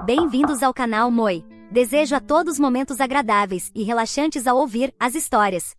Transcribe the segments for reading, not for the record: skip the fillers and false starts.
Bem-vindos ao canal Moi. Desejo a todos momentos agradáveis e relaxantes ao ouvir as histórias.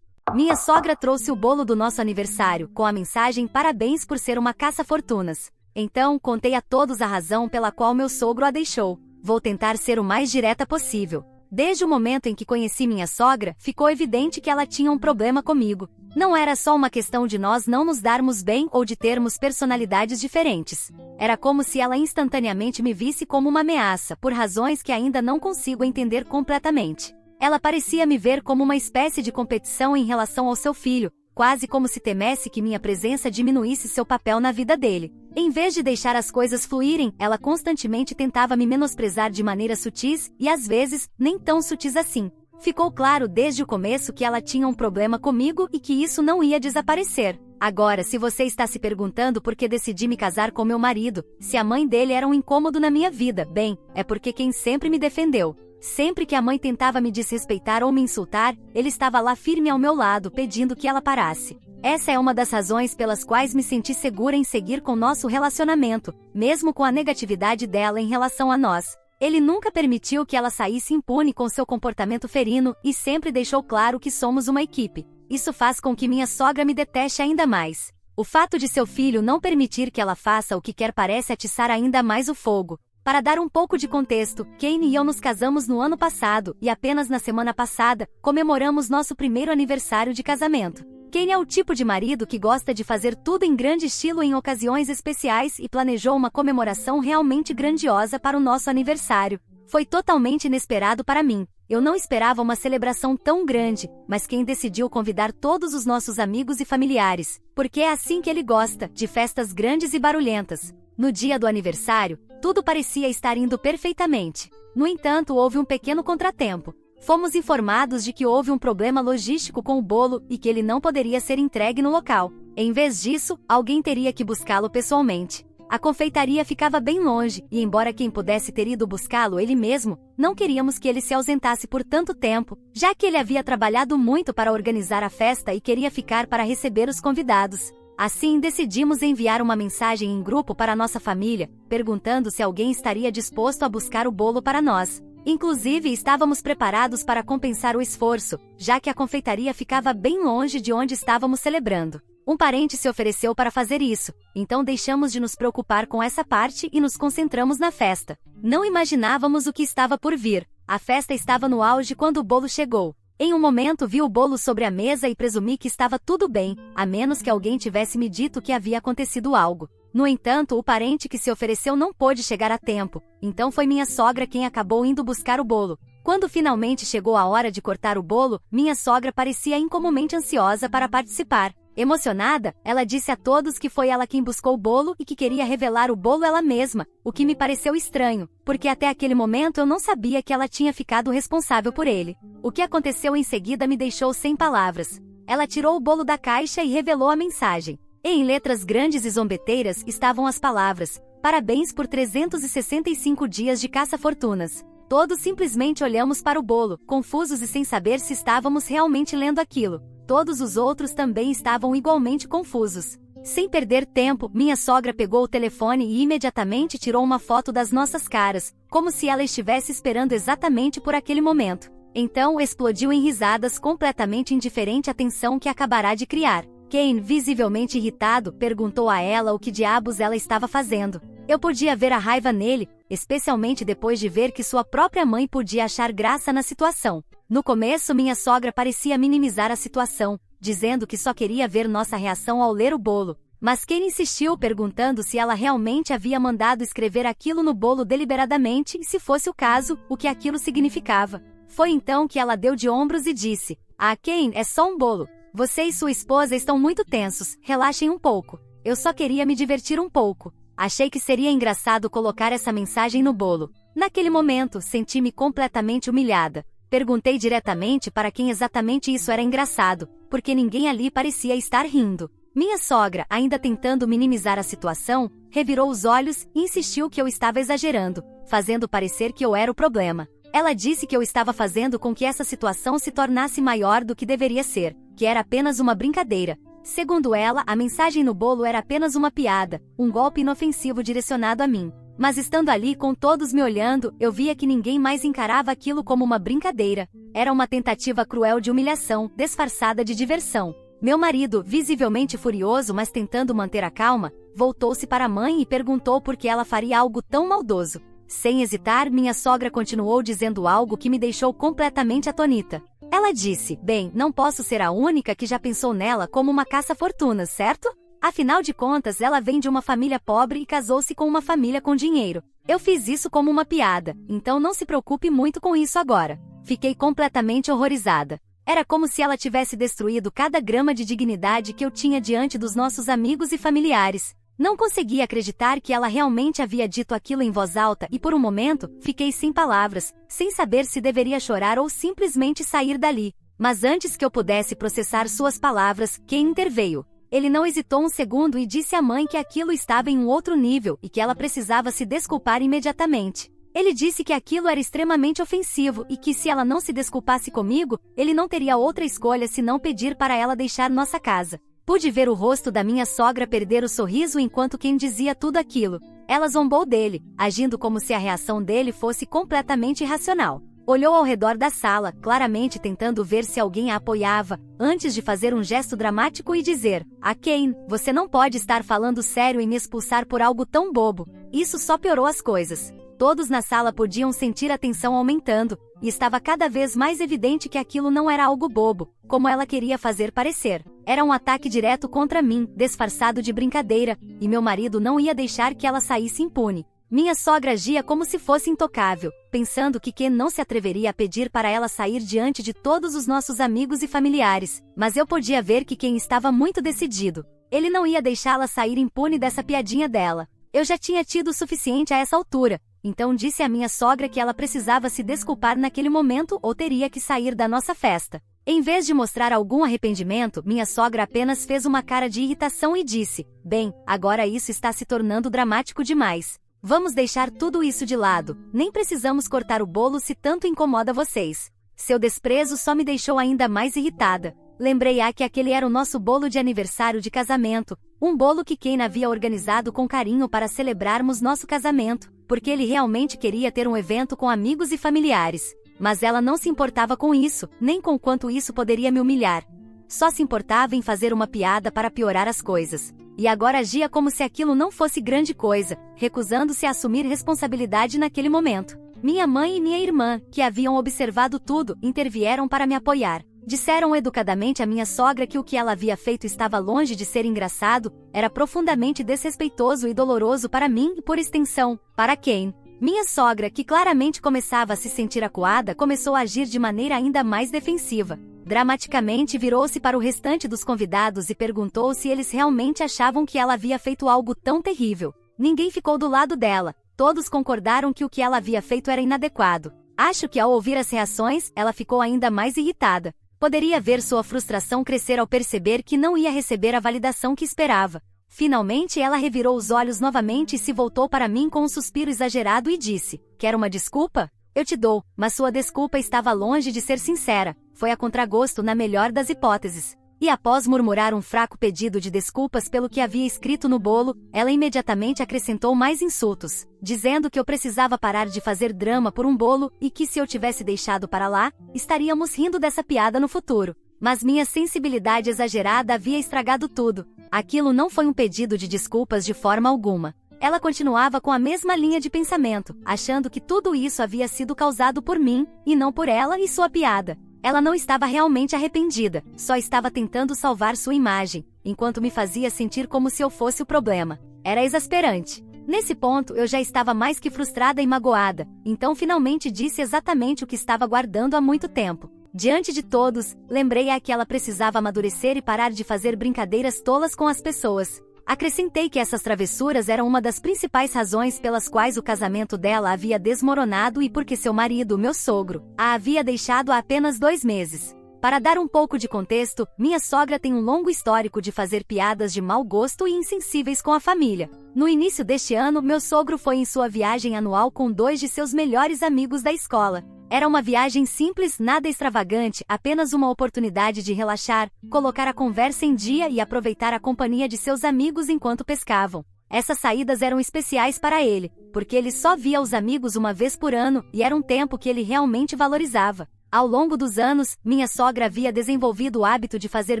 Minha sogra trouxe o bolo do nosso aniversário, com a mensagem parabéns por ser uma caça-fortunas. Então, contei a todos a razão pela qual meu sogro a deixou. Vou tentar ser o mais direta possível. Desde o momento em que conheci minha sogra, ficou evidente que ela tinha um problema comigo. Não era só uma questão de nós não nos darmos bem ou de termos personalidades diferentes. Era como se ela instantaneamente me visse como uma ameaça, por razões que ainda não consigo entender completamente. Ela parecia me ver como uma espécie de competição em relação ao seu filho, quase como se temesse que minha presença diminuísse seu papel na vida dele. Em vez de deixar as coisas fluírem, ela constantemente tentava me menosprezar de maneiras sutis e às vezes, nem tão sutis assim. Ficou claro desde o começo que ela tinha um problema comigo e que isso não ia desaparecer. Agora, se você está se perguntando por que decidi me casar com meu marido, se a mãe dele era um incômodo na minha vida, bem, é porque quem sempre me defendeu. Sempre que a mãe tentava me desrespeitar ou me insultar, ele estava lá firme ao meu lado, pedindo que ela parasse. Essa é uma das razões pelas quais me senti segura em seguir com nosso relacionamento, mesmo com a negatividade dela em relação a nós. Ele nunca permitiu que ela saísse impune com seu comportamento ferino e sempre deixou claro que somos uma equipe. Isso faz com que minha sogra me deteste ainda mais. O fato de seu filho não permitir que ela faça o que quer parece atiçar ainda mais o fogo. Para dar um pouco de contexto, Kane e eu nos casamos no ano passado e apenas na semana passada comemoramos nosso primeiro aniversário de casamento. Kane é o tipo de marido que gosta de fazer tudo em grande estilo em ocasiões especiais e planejou uma comemoração realmente grandiosa para o nosso aniversário. Foi totalmente inesperado para mim. Eu não esperava uma celebração tão grande, mas Kane decidiu convidar todos os nossos amigos e familiares, porque é assim que ele gosta, de festas grandes e barulhentas. No dia do aniversário, tudo parecia estar indo perfeitamente. No entanto, houve um pequeno contratempo. Fomos informados de que houve um problema logístico com o bolo e que ele não poderia ser entregue no local. Em vez disso, alguém teria que buscá-lo pessoalmente. A confeitaria ficava bem longe, e embora quem pudesse ter ido buscá-lo ele mesmo, não queríamos que ele se ausentasse por tanto tempo, já que ele havia trabalhado muito para organizar a festa e queria ficar para receber os convidados. Assim, decidimos enviar uma mensagem em grupo para nossa família, perguntando se alguém estaria disposto a buscar o bolo para nós. Inclusive, estávamos preparados para compensar o esforço, já que a confeitaria ficava bem longe de onde estávamos celebrando. Um parente se ofereceu para fazer isso, então deixamos de nos preocupar com essa parte e nos concentramos na festa. Não imaginávamos o que estava por vir. A festa estava no auge quando o bolo chegou. Em um momento vi o bolo sobre a mesa e presumi que estava tudo bem, a menos que alguém tivesse me dito que havia acontecido algo. No entanto, o parente que se ofereceu não pôde chegar a tempo, então foi minha sogra quem acabou indo buscar o bolo. Quando finalmente chegou a hora de cortar o bolo, minha sogra parecia incomumente ansiosa para participar. Emocionada, ela disse a todos que foi ela quem buscou o bolo e que queria revelar o bolo ela mesma, o que me pareceu estranho, porque até aquele momento eu não sabia que ela tinha ficado responsável por ele. O que aconteceu em seguida me deixou sem palavras. Ela tirou o bolo da caixa e revelou a mensagem. E em letras grandes e zombeteiras estavam as palavras: parabéns por 365 dias de caça-fortunas. Todos simplesmente olhamos para o bolo, confusos e sem saber se estávamos realmente lendo aquilo. Todos os outros também estavam igualmente confusos. Sem perder tempo, minha sogra pegou o telefone e imediatamente tirou uma foto das nossas caras, como se ela estivesse esperando exatamente por aquele momento. Então explodiu em risadas, completamente indiferente à tensão que acabará de criar. Kane, visivelmente irritado, perguntou a ela o que diabos ela estava fazendo. Eu podia ver a raiva nele, especialmente depois de ver que sua própria mãe podia achar graça na situação. No começo, minha sogra parecia minimizar a situação, dizendo que só queria ver nossa reação ao ler o bolo. Mas Kane insistiu, perguntando se ela realmente havia mandado escrever aquilo no bolo deliberadamente e, se fosse o caso, o que aquilo significava. Foi então que ela deu de ombros e disse: "Ah, Kane, é só um bolo. Você e sua esposa estão muito tensos, relaxem um pouco. Eu só queria me divertir um pouco." Achei que seria engraçado colocar essa mensagem no bolo. Naquele momento, senti-me completamente humilhada. Perguntei diretamente para quem exatamente isso era engraçado, porque ninguém ali parecia estar rindo. Minha sogra, ainda tentando minimizar a situação, revirou os olhos e insistiu que eu estava exagerando, fazendo parecer que eu era o problema. Ela disse que eu estava fazendo com que essa situação se tornasse maior do que deveria ser, que era apenas uma brincadeira. Segundo ela, a mensagem no bolo era apenas uma piada, um golpe inofensivo direcionado a mim. Mas estando ali com todos me olhando, eu via que ninguém mais encarava aquilo como uma brincadeira. Era uma tentativa cruel de humilhação, disfarçada de diversão. Meu marido, visivelmente furioso mas tentando manter a calma, voltou-se para a mãe e perguntou por que ela faria algo tão maldoso. Sem hesitar, minha sogra continuou dizendo algo que me deixou completamente atônita. Ela disse: "Bem, não posso ser a única que já pensou nela como uma caça-fortunas, certo? Afinal de contas, ela vem de uma família pobre e casou-se com uma família com dinheiro. Eu fiz isso como uma piada, então não se preocupe muito com isso agora." Fiquei completamente horrorizada. Era como se ela tivesse destruído cada grama de dignidade que eu tinha diante dos nossos amigos e familiares. Não conseguia acreditar que ela realmente havia dito aquilo em voz alta e por um momento, fiquei sem palavras, sem saber se deveria chorar ou simplesmente sair dali. Mas antes que eu pudesse processar suas palavras, quem interveio? Ele não hesitou um segundo e disse à mãe que aquilo estava em um outro nível e que ela precisava se desculpar imediatamente. Ele disse que aquilo era extremamente ofensivo e que se ela não se desculpasse comigo, ele não teria outra escolha senão pedir para ela deixar nossa casa. Pude ver o rosto da minha sogra perder o sorriso enquanto quem dizia tudo aquilo. Ela zombou dele, agindo como se a reação dele fosse completamente irracional. Olhou ao redor da sala, claramente tentando ver se alguém a apoiava, antes de fazer um gesto dramático e dizer: "Ah, Kane, você não pode estar falando sério em me expulsar por algo tão bobo." Isso só piorou as coisas. Todos na sala podiam sentir a tensão aumentando, e estava cada vez mais evidente que aquilo não era algo bobo, como ela queria fazer parecer. Era um ataque direto contra mim, disfarçado de brincadeira, e meu marido não ia deixar que ela saísse impune. Minha sogra agia como se fosse intocável, pensando que Ken não se atreveria a pedir para ela sair diante de todos os nossos amigos e familiares, mas eu podia ver que Ken estava muito decidido. Ele não ia deixá-la sair impune dessa piadinha dela. Eu já tinha tido o suficiente a essa altura. Então disse à minha sogra que ela precisava se desculpar naquele momento ou teria que sair da nossa festa. Em vez de mostrar algum arrependimento, minha sogra apenas fez uma cara de irritação e disse: "Bem, agora isso está se tornando dramático demais. Vamos deixar tudo isso de lado, nem precisamos cortar o bolo se tanto incomoda vocês." Seu desprezo só me deixou ainda mais irritada. Lembrei que aquele era o nosso bolo de aniversário de casamento, um bolo que Ken havia organizado com carinho para celebrarmos nosso casamento, porque ele realmente queria ter um evento com amigos e familiares. Mas ela não se importava com isso, nem com quanto isso poderia me humilhar. Só se importava em fazer uma piada para piorar as coisas. E agora agia como se aquilo não fosse grande coisa, recusando-se a assumir responsabilidade naquele momento. Minha mãe e minha irmã, que haviam observado tudo, intervieram para me apoiar. Disseram educadamente à minha sogra que o que ela havia feito estava longe de ser engraçado, era profundamente desrespeitoso e doloroso para mim e, por extensão, para Ken. Minha sogra, que claramente começava a se sentir acuada, começou a agir de maneira ainda mais defensiva. Dramaticamente virou-se para o restante dos convidados e perguntou se eles realmente achavam que ela havia feito algo tão terrível. Ninguém ficou do lado dela, todos concordaram que o que ela havia feito era inadequado. Acho que ao ouvir as reações, ela ficou ainda mais irritada. Poderia ver sua frustração crescer ao perceber que não ia receber a validação que esperava. Finalmente ela revirou os olhos novamente e se voltou para mim com um suspiro exagerado e disse: "Quer uma desculpa? Eu te dou, mas sua desculpa estava longe de ser sincera, foi a contragosto na melhor das hipóteses." E após murmurar um fraco pedido de desculpas pelo que havia escrito no bolo, ela imediatamente acrescentou mais insultos, dizendo que eu precisava parar de fazer drama por um bolo e que se eu tivesse deixado para lá, estaríamos rindo dessa piada no futuro. Mas minha sensibilidade exagerada havia estragado tudo. Aquilo não foi um pedido de desculpas de forma alguma. Ela continuava com a mesma linha de pensamento, achando que tudo isso havia sido causado por mim, e não por ela e sua piada. Ela não estava realmente arrependida, só estava tentando salvar sua imagem, enquanto me fazia sentir como se eu fosse o problema. Era exasperante. Nesse ponto eu já estava mais que frustrada e magoada, então finalmente disse exatamente o que estava guardando há muito tempo. Diante de todos, lembrei-a que ela precisava amadurecer e parar de fazer brincadeiras tolas com as pessoas. Acrescentei que essas travessuras eram uma das principais razões pelas quais o casamento dela havia desmoronado e porque seu marido, meu sogro, a havia deixado há apenas 2 meses. Para dar um pouco de contexto, minha sogra tem um longo histórico de fazer piadas de mau gosto e insensíveis com a família. No início deste ano, meu sogro foi em sua viagem anual com 2 de seus melhores amigos da escola. Era uma viagem simples, nada extravagante, apenas uma oportunidade de relaxar, colocar a conversa em dia e aproveitar a companhia de seus amigos enquanto pescavam. Essas saídas eram especiais para ele, porque ele só via os amigos uma vez por ano e era um tempo que ele realmente valorizava. Ao longo dos anos, minha sogra havia desenvolvido o hábito de fazer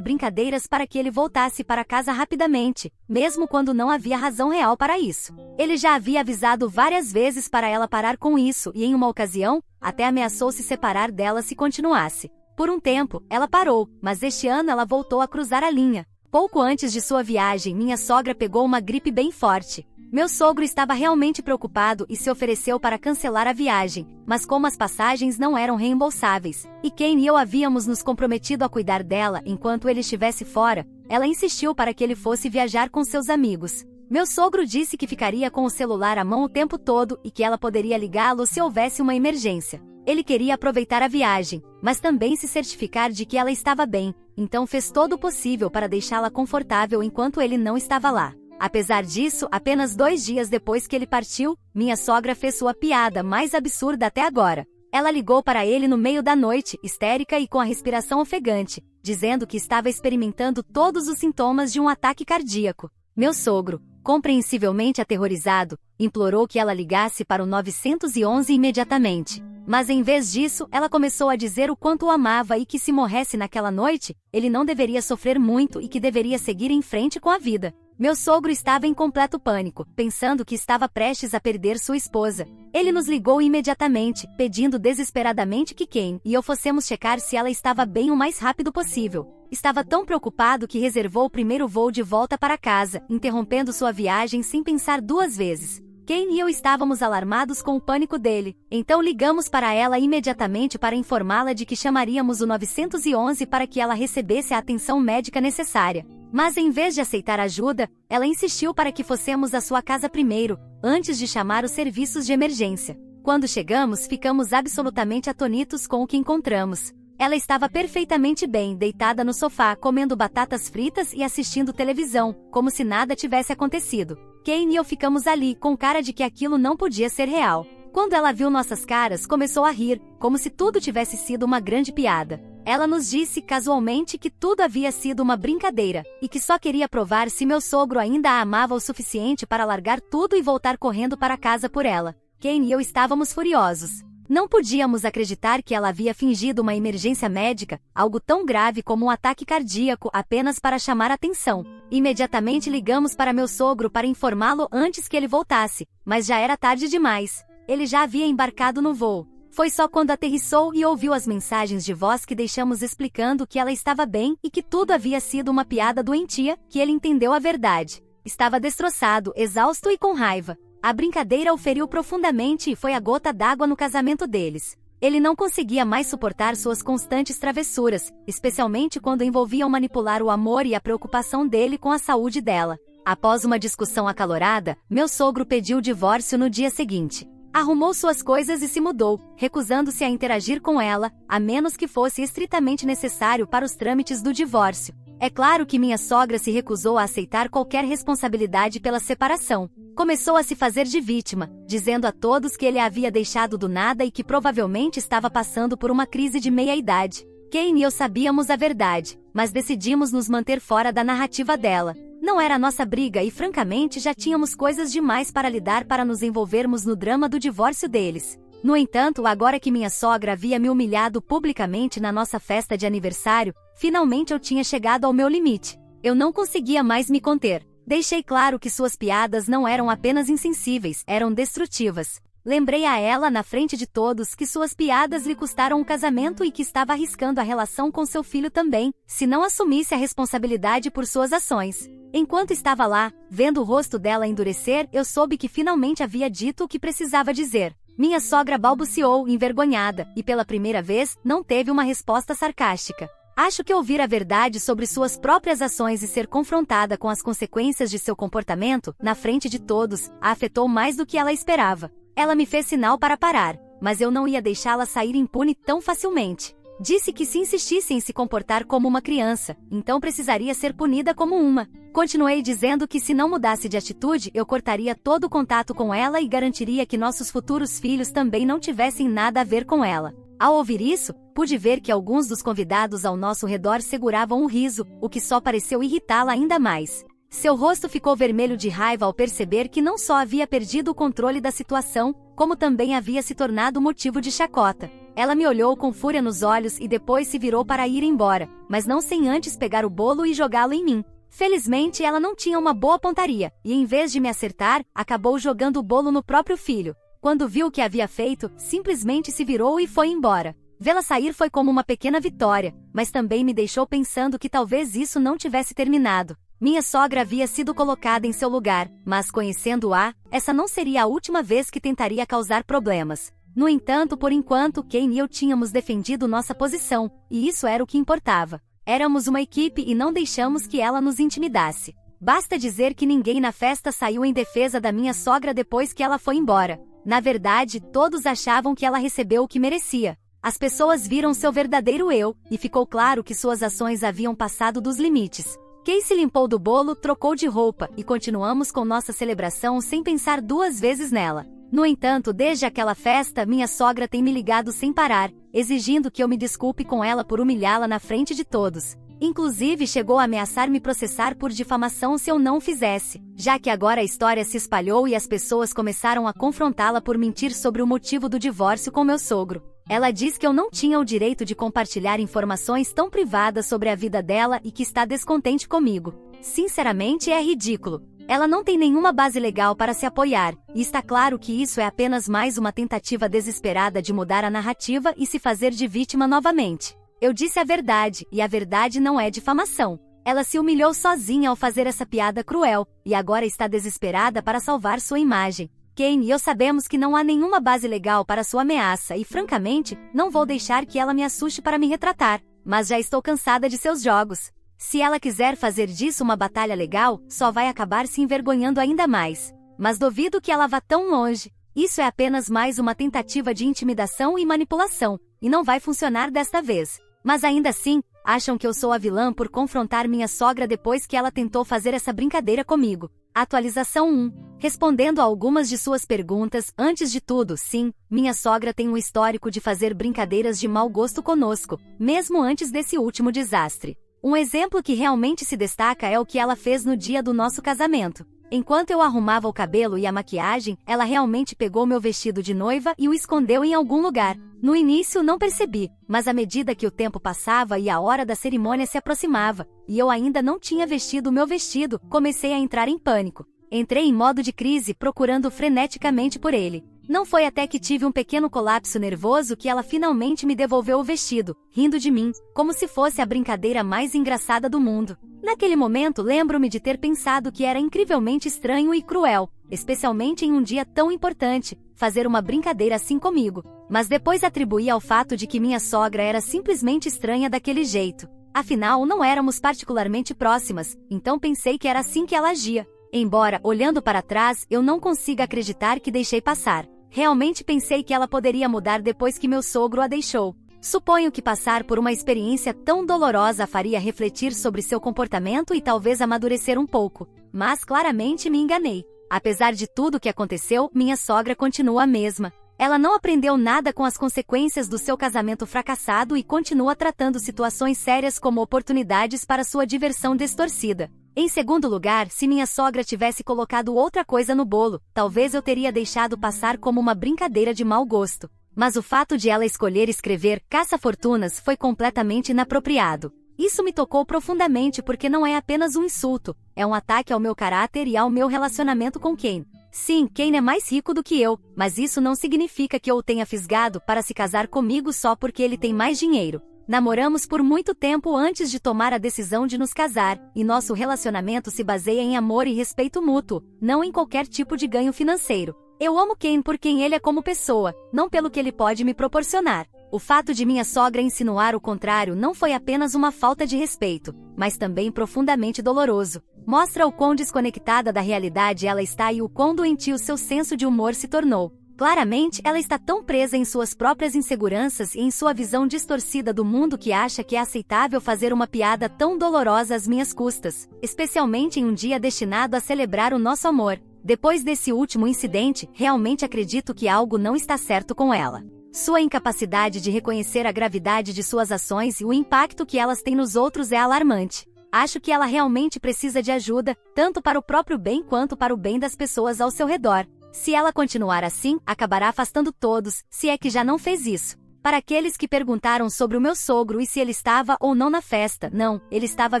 brincadeiras para que ele voltasse para casa rapidamente, mesmo quando não havia razão real para isso. Ele já havia avisado várias vezes para ela parar com isso e, em uma ocasião, até ameaçou se separar dela se continuasse. Por um tempo, ela parou, mas este ano ela voltou a cruzar a linha. Pouco antes de sua viagem, minha sogra pegou uma gripe bem forte. Meu sogro estava realmente preocupado e se ofereceu para cancelar a viagem, mas como as passagens não eram reembolsáveis, e Ken e eu havíamos nos comprometido a cuidar dela enquanto ele estivesse fora, ela insistiu para que ele fosse viajar com seus amigos. Meu sogro disse que ficaria com o celular à mão o tempo todo e que ela poderia ligá-lo se houvesse uma emergência. Ele queria aproveitar a viagem, mas também se certificar de que ela estava bem, então fez todo o possível para deixá-la confortável enquanto ele não estava lá. Apesar disso, apenas 2 dias depois que ele partiu, minha sogra fez sua piada mais absurda até agora. Ela ligou para ele no meio da noite, histérica e com a respiração ofegante, dizendo que estava experimentando todos os sintomas de um ataque cardíaco. Meu sogro, compreensivelmente aterrorizado, implorou que ela ligasse para o 911 imediatamente. Mas em vez disso, ela começou a dizer o quanto o amava e que se morresse naquela noite, ele não deveria sofrer muito e que deveria seguir em frente com a vida. Meu sogro estava em completo pânico, pensando que estava prestes a perder sua esposa. Ele nos ligou imediatamente, pedindo desesperadamente que Ken e eu fossemos checar se ela estava bem o mais rápido possível. Estava tão preocupado que reservou o primeiro voo de volta para casa, interrompendo sua viagem sem pensar 2 vezes. Ken e eu estávamos alarmados com o pânico dele, então ligamos para ela imediatamente para informá-la de que chamaríamos o 911 para que ela recebesse a atenção médica necessária. Mas em vez de aceitar ajuda, ela insistiu para que fossemos à sua casa primeiro, antes de chamar os serviços de emergência. Quando chegamos, ficamos absolutamente atônitos com o que encontramos. Ela estava perfeitamente bem, deitada no sofá, comendo batatas fritas e assistindo televisão, como se nada tivesse acontecido. Ken e eu ficamos ali, com cara de que aquilo não podia ser real. Quando ela viu nossas caras, começou a rir, como se tudo tivesse sido uma grande piada. Ela nos disse casualmente que tudo havia sido uma brincadeira, e que só queria provar se meu sogro ainda a amava o suficiente para largar tudo e voltar correndo para casa por ela. Ken e eu estávamos furiosos. Não podíamos acreditar que ela havia fingido uma emergência médica, algo tão grave como um ataque cardíaco, apenas para chamar atenção. Imediatamente ligamos para meu sogro para informá-lo antes que ele voltasse, mas já era tarde demais. Ele já havia embarcado no voo. Foi só quando aterrissou e ouviu as mensagens de voz que deixamos explicando que ela estava bem e que tudo havia sido uma piada doentia, que ele entendeu a verdade. Estava destroçado, exausto e com raiva. A brincadeira o feriu profundamente e foi a gota d'água no casamento deles. Ele não conseguia mais suportar suas constantes travessuras, especialmente quando envolviam manipular o amor e a preocupação dele com a saúde dela. Após uma discussão acalorada, meu sogro pediu o divórcio no dia seguinte. Arrumou suas coisas e se mudou, recusando-se a interagir com ela, a menos que fosse estritamente necessário para os trâmites do divórcio. É claro que minha sogra se recusou a aceitar qualquer responsabilidade pela separação. Começou a se fazer de vítima, dizendo a todos que ele a havia deixado do nada e que provavelmente estava passando por uma crise de meia-idade. Ken e eu sabíamos a verdade, mas decidimos nos manter fora da narrativa dela. Não era nossa briga e francamente já tínhamos coisas demais para lidar para nos envolvermos no drama do divórcio deles. No entanto, agora que minha sogra havia me humilhado publicamente na nossa festa de aniversário, finalmente eu tinha chegado ao meu limite. Eu não conseguia mais me conter. Deixei claro que suas piadas não eram apenas insensíveis, eram destrutivas. Lembrei a ela na frente de todos que suas piadas lhe custaram um casamento e que estava arriscando a relação com seu filho também, se não assumisse a responsabilidade por suas ações. Enquanto estava lá, vendo o rosto dela endurecer, eu soube que finalmente havia dito o que precisava dizer. Minha sogra balbuciou, envergonhada, e pela primeira vez, não teve uma resposta sarcástica. Acho que ouvir a verdade sobre suas próprias ações e ser confrontada com as consequências de seu comportamento, na frente de todos, a afetou mais do que ela esperava. Ela me fez sinal para parar, mas eu não ia deixá-la sair impune tão facilmente. Disse que se insistisse em se comportar como uma criança, então precisaria ser punida como uma. Continuei dizendo que se não mudasse de atitude, eu cortaria todo o contato com ela e garantiria que nossos futuros filhos também não tivessem nada a ver com ela. Ao ouvir isso, pude ver que alguns dos convidados ao nosso redor seguravam um riso, o que só pareceu irritá-la ainda mais. Seu rosto ficou vermelho de raiva ao perceber que não só havia perdido o controle da situação, como também havia se tornado motivo de chacota. Ela me olhou com fúria nos olhos e depois se virou para ir embora, mas não sem antes pegar o bolo e jogá-lo em mim. Felizmente ela não tinha uma boa pontaria, e em vez de me acertar, acabou jogando o bolo no próprio filho. Quando viu o que havia feito, simplesmente se virou e foi embora. Vê-la sair foi como uma pequena vitória, mas também me deixou pensando que talvez isso não tivesse terminado. Minha sogra havia sido colocada em seu lugar, mas conhecendo-a, essa não seria a última vez que tentaria causar problemas. No entanto, por enquanto, Kane e eu tínhamos defendido nossa posição, e isso era o que importava. Éramos uma equipe e não deixamos que ela nos intimidasse. Basta dizer que ninguém na festa saiu em defesa da minha sogra depois que ela foi embora. Na verdade, todos achavam que ela recebeu o que merecia. As pessoas viram seu verdadeiro eu, e ficou claro que suas ações haviam passado dos limites. Kay se limpou do bolo, trocou de roupa, e continuamos com nossa celebração sem pensar duas vezes nela. No entanto, desde aquela festa, minha sogra tem me ligado sem parar, exigindo que eu me desculpe com ela por humilhá-la na frente de todos. Inclusive chegou a ameaçar me processar por difamação se eu não o fizesse, já que agora a história se espalhou e as pessoas começaram a confrontá-la por mentir sobre o motivo do divórcio com meu sogro. Ela diz que eu não tinha o direito de compartilhar informações tão privadas sobre a vida dela e que está descontente comigo. Sinceramente, é ridículo. Ela não tem nenhuma base legal para se apoiar, e está claro que isso é apenas mais uma tentativa desesperada de mudar a narrativa e se fazer de vítima novamente. Eu disse a verdade, e a verdade não é difamação. Ela se humilhou sozinha ao fazer essa piada cruel, e agora está desesperada para salvar sua imagem. Kane e eu sabemos que não há nenhuma base legal para sua ameaça e, francamente, não vou deixar que ela me assuste para me retratar, mas já estou cansada de seus jogos. Se ela quiser fazer disso uma batalha legal, só vai acabar se envergonhando ainda mais. Mas duvido que ela vá tão longe. Isso é apenas mais uma tentativa de intimidação e manipulação, e não vai funcionar desta vez. Mas ainda assim, acham que eu sou a vilã por confrontar minha sogra depois que ela tentou fazer essa brincadeira comigo. Atualização 1. Respondendo a algumas de suas perguntas, antes de tudo, sim, minha sogra tem um histórico de fazer brincadeiras de mau gosto conosco, mesmo antes desse último desastre. Um exemplo que realmente se destaca é o que ela fez no dia do nosso casamento. Enquanto eu arrumava o cabelo e a maquiagem, ela realmente pegou meu vestido de noiva e o escondeu em algum lugar. No início não percebi, mas à medida que o tempo passava e a hora da cerimônia se aproximava, e eu ainda não tinha vestido o meu vestido, comecei a entrar em pânico. Entrei em modo de crise, procurando freneticamente por ele. Não foi até que tive um pequeno colapso nervoso que ela finalmente me devolveu o vestido, rindo de mim, como se fosse a brincadeira mais engraçada do mundo. Naquele momento lembro-me de ter pensado que era incrivelmente estranho e cruel, especialmente em um dia tão importante, fazer uma brincadeira assim comigo. Mas depois atribuí ao fato de que minha sogra era simplesmente estranha daquele jeito. Afinal, não éramos particularmente próximas, então pensei que era assim que ela agia. Embora, olhando para trás, eu não consiga acreditar que deixei passar. Realmente pensei que ela poderia mudar depois que meu sogro a deixou. Suponho que passar por uma experiência tão dolorosa a faria refletir sobre seu comportamento e talvez amadurecer um pouco. Mas claramente me enganei. Apesar de tudo o que aconteceu, minha sogra continua a mesma. Ela não aprendeu nada com as consequências do seu casamento fracassado e continua tratando situações sérias como oportunidades para sua diversão distorcida. Em segundo lugar, se minha sogra tivesse colocado outra coisa no bolo, talvez eu teria deixado passar como uma brincadeira de mau gosto. Mas o fato de ela escolher escrever caça-fortunas foi completamente inapropriado. Isso me tocou profundamente porque não é apenas um insulto, é um ataque ao meu caráter e ao meu relacionamento com Kane. Sim, Kane é mais rico do que eu, mas isso não significa que eu o tenha fisgado para se casar comigo só porque ele tem mais dinheiro. Namoramos por muito tempo antes de tomar a decisão de nos casar, e nosso relacionamento se baseia em amor e respeito mútuo, não em qualquer tipo de ganho financeiro. Eu amo Kane por quem ele é como pessoa, não pelo que ele pode me proporcionar. O fato de minha sogra insinuar o contrário não foi apenas uma falta de respeito, mas também profundamente doloroso. Mostra o quão desconectada da realidade ela está e o quão doentio seu senso de humor se tornou. Claramente, ela está tão presa em suas próprias inseguranças e em sua visão distorcida do mundo que acha que é aceitável fazer uma piada tão dolorosa às minhas custas, especialmente em um dia destinado a celebrar o nosso amor. Depois desse último incidente, realmente acredito que algo não está certo com ela. Sua incapacidade de reconhecer a gravidade de suas ações e o impacto que elas têm nos outros é alarmante. Acho que ela realmente precisa de ajuda, tanto para o próprio bem quanto para o bem das pessoas ao seu redor. Se ela continuar assim, acabará afastando todos, se é que já não fez isso. Para aqueles que perguntaram sobre o meu sogro e se ele estava ou não na festa, não, ele estava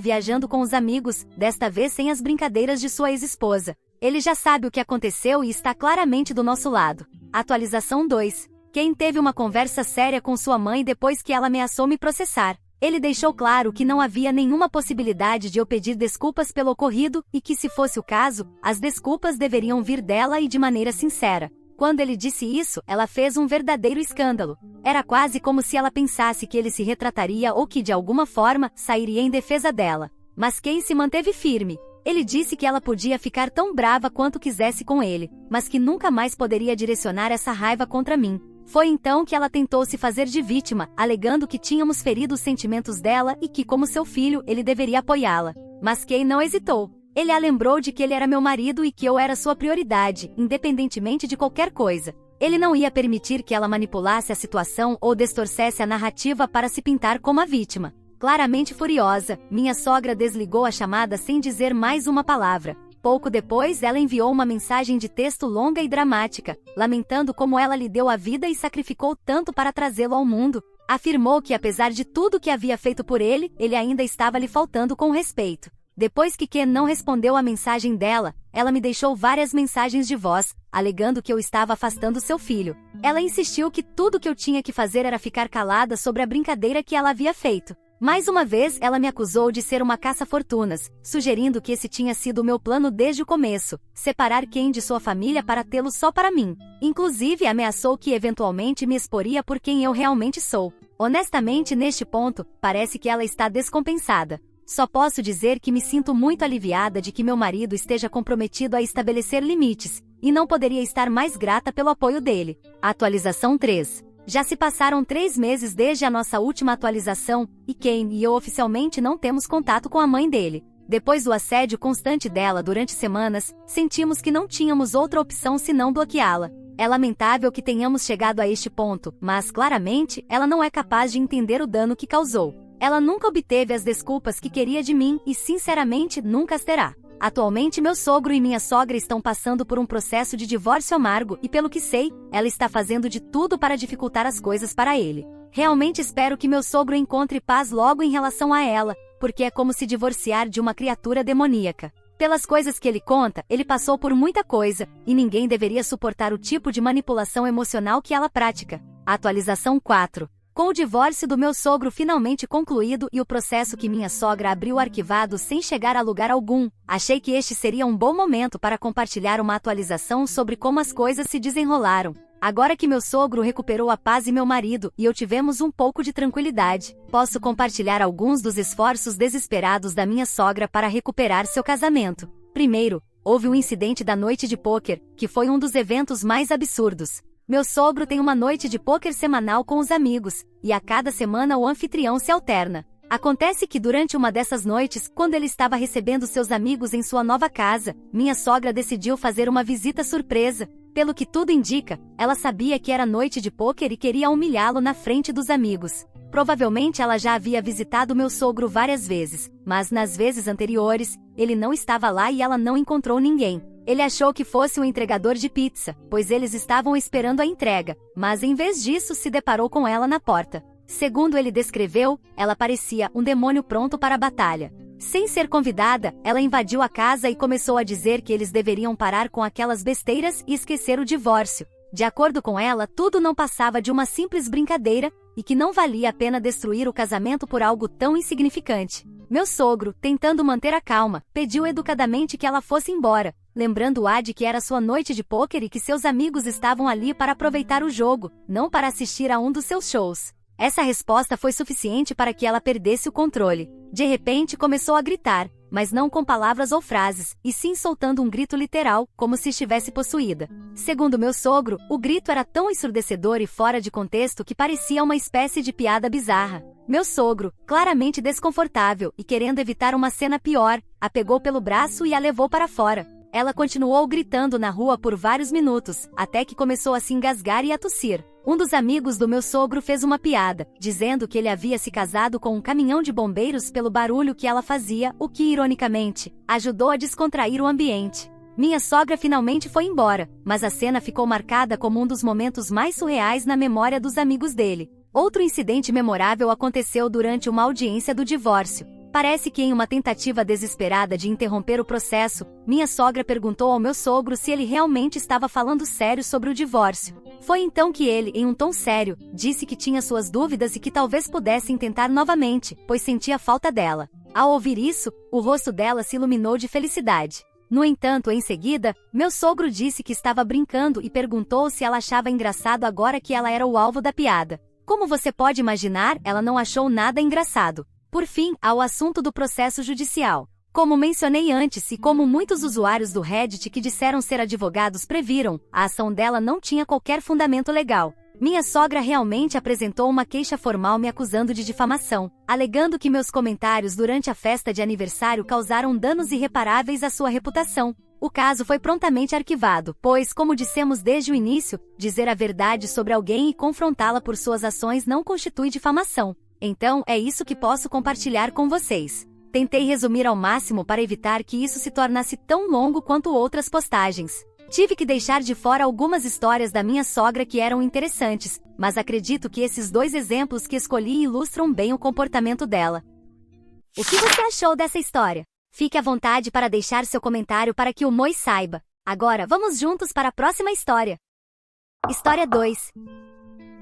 viajando com os amigos, desta vez sem as brincadeiras de sua ex-esposa. Ele já sabe o que aconteceu e está claramente do nosso lado. Atualização 2. Ken teve uma conversa séria com sua mãe depois que ela ameaçou me processar. Ele deixou claro que não havia nenhuma possibilidade de eu pedir desculpas pelo ocorrido e que, se fosse o caso, as desculpas deveriam vir dela e de maneira sincera. Quando ele disse isso, ela fez um verdadeiro escândalo. Era quase como se ela pensasse que ele se retrataria ou que, de alguma forma, sairia em defesa dela. Mas Ken se manteve firme. Ele disse que ela podia ficar tão brava quanto quisesse com ele, mas que nunca mais poderia direcionar essa raiva contra mim. Foi então que ela tentou se fazer de vítima, alegando que tínhamos ferido os sentimentos dela e que, como seu filho, ele deveria apoiá-la. Mas Kay não hesitou. Ele a lembrou de que ele era meu marido e que eu era sua prioridade, independentemente de qualquer coisa. Ele não ia permitir que ela manipulasse a situação ou distorcesse a narrativa para se pintar como a vítima. Claramente furiosa, minha sogra desligou a chamada sem dizer mais uma palavra. Pouco depois, ela enviou uma mensagem de texto longa e dramática, lamentando como ela lhe deu a vida e sacrificou tanto para trazê-lo ao mundo. Afirmou que, apesar de tudo que havia feito por ele, ele ainda estava lhe faltando com respeito. Depois que Ken não respondeu à mensagem dela, ela me deixou várias mensagens de voz, alegando que eu estava afastando seu filho. Ela insistiu que tudo que eu tinha que fazer era ficar calada sobre a brincadeira que ela havia feito. Mais uma vez, ela me acusou de ser uma caça-fortunas, sugerindo que esse tinha sido o meu plano desde o começo, separar Ken de sua família para tê-lo só para mim. Inclusive, ameaçou que eventualmente me exporia por quem eu realmente sou. Honestamente, neste ponto, parece que ela está descompensada. Só posso dizer que me sinto muito aliviada de que meu marido esteja comprometido a estabelecer limites, e não poderia estar mais grata pelo apoio dele. Atualização 3. Já se passaram 3 meses desde a nossa última atualização, e Ken e eu oficialmente não temos contato com a mãe dele. Depois do assédio constante dela durante semanas, sentimos que não tínhamos outra opção senão bloqueá-la. É lamentável que tenhamos chegado a este ponto, mas claramente, ela não é capaz de entender o dano que causou. Ela nunca obteve as desculpas que queria de mim e, sinceramente, nunca as terá. Atualmente, meu sogro e minha sogra estão passando por um processo de divórcio amargo e, pelo que sei, ela está fazendo de tudo para dificultar as coisas para ele. Realmente espero que meu sogro encontre paz logo em relação a ela, porque é como se divorciar de uma criatura demoníaca. Pelas coisas que ele conta, ele passou por muita coisa, e ninguém deveria suportar o tipo de manipulação emocional que ela pratica. Atualização 4. Com o divórcio do meu sogro finalmente concluído e o processo que minha sogra abriu arquivado sem chegar a lugar algum, achei que este seria um bom momento para compartilhar uma atualização sobre como as coisas se desenrolaram. Agora que meu sogro recuperou a paz e meu marido e eu tivemos um pouco de tranquilidade, posso compartilhar alguns dos esforços desesperados da minha sogra para recuperar seu casamento. Primeiro, houve um incidente da noite de pôquer, que foi um dos eventos mais absurdos. Meu sogro tem uma noite de pôquer semanal com os amigos, e a cada semana o anfitrião se alterna. Acontece que durante uma dessas noites, quando ele estava recebendo seus amigos em sua nova casa, minha sogra decidiu fazer uma visita surpresa. Pelo que tudo indica, ela sabia que era noite de pôquer e queria humilhá-lo na frente dos amigos. Provavelmente ela já havia visitado meu sogro várias vezes, mas nas vezes anteriores, ele não estava lá e ela não encontrou ninguém. Ele achou que fosse um entregador de pizza, pois eles estavam esperando a entrega, mas em vez disso se deparou com ela na porta. Segundo ele descreveu, ela parecia um demônio pronto para a batalha. Sem ser convidada, ela invadiu a casa e começou a dizer que eles deveriam parar com aquelas besteiras e esquecer o divórcio. De acordo com ela, tudo não passava de uma simples brincadeira, e que não valia a pena destruir o casamento por algo tão insignificante. Meu sogro, tentando manter a calma, pediu educadamente que ela fosse embora, lembrando-a de que era sua noite de pôquer e que seus amigos estavam ali para aproveitar o jogo, não para assistir a um dos seus shows. Essa resposta foi suficiente para que ela perdesse o controle. De repente começou a gritar, mas não com palavras ou frases, e sim soltando um grito literal, como se estivesse possuída. Segundo meu sogro, o grito era tão ensurdecedor e fora de contexto que parecia uma espécie de piada bizarra. Meu sogro, claramente desconfortável e querendo evitar uma cena pior, a pegou pelo braço e a levou para fora. Ela continuou gritando na rua por vários minutos, até que começou a se engasgar e a tossir. Um dos amigos do meu sogro fez uma piada, dizendo que ele havia se casado com um caminhão de bombeiros pelo barulho que ela fazia, o que, ironicamente, ajudou a descontrair o ambiente. Minha sogra finalmente foi embora, mas a cena ficou marcada como um dos momentos mais surreais na memória dos amigos dele. Outro incidente memorável aconteceu durante uma audiência do divórcio. Parece que em uma tentativa desesperada de interromper o processo, minha sogra perguntou ao meu sogro se ele realmente estava falando sério sobre o divórcio. Foi então que ele, em um tom sério, disse que tinha suas dúvidas e que talvez pudessem tentar novamente, pois sentia falta dela. Ao ouvir isso, o rosto dela se iluminou de felicidade. No entanto, em seguida, meu sogro disse que estava brincando e perguntou se ela achava engraçado agora que ela era o alvo da piada. Como você pode imaginar, ela não achou nada engraçado. Por fim, ao assunto do processo judicial. Como mencionei antes e como muitos usuários do Reddit que disseram ser advogados previram, a ação dela não tinha qualquer fundamento legal. Minha sogra realmente apresentou uma queixa formal me acusando de difamação, alegando que meus comentários durante a festa de aniversário causaram danos irreparáveis à sua reputação. O caso foi prontamente arquivado, pois, como dissemos desde o início, dizer a verdade sobre alguém e confrontá-la por suas ações não constitui difamação. Então, é isso que posso compartilhar com vocês. Tentei resumir ao máximo para evitar que isso se tornasse tão longo quanto outras postagens. Tive que deixar de fora algumas histórias da minha sogra que eram interessantes, mas acredito que esses 2 exemplos que escolhi ilustram bem o comportamento dela. O que você achou dessa história? Fique à vontade para deixar seu comentário para que o Moi saiba. Agora, vamos juntos para a próxima história. História 2.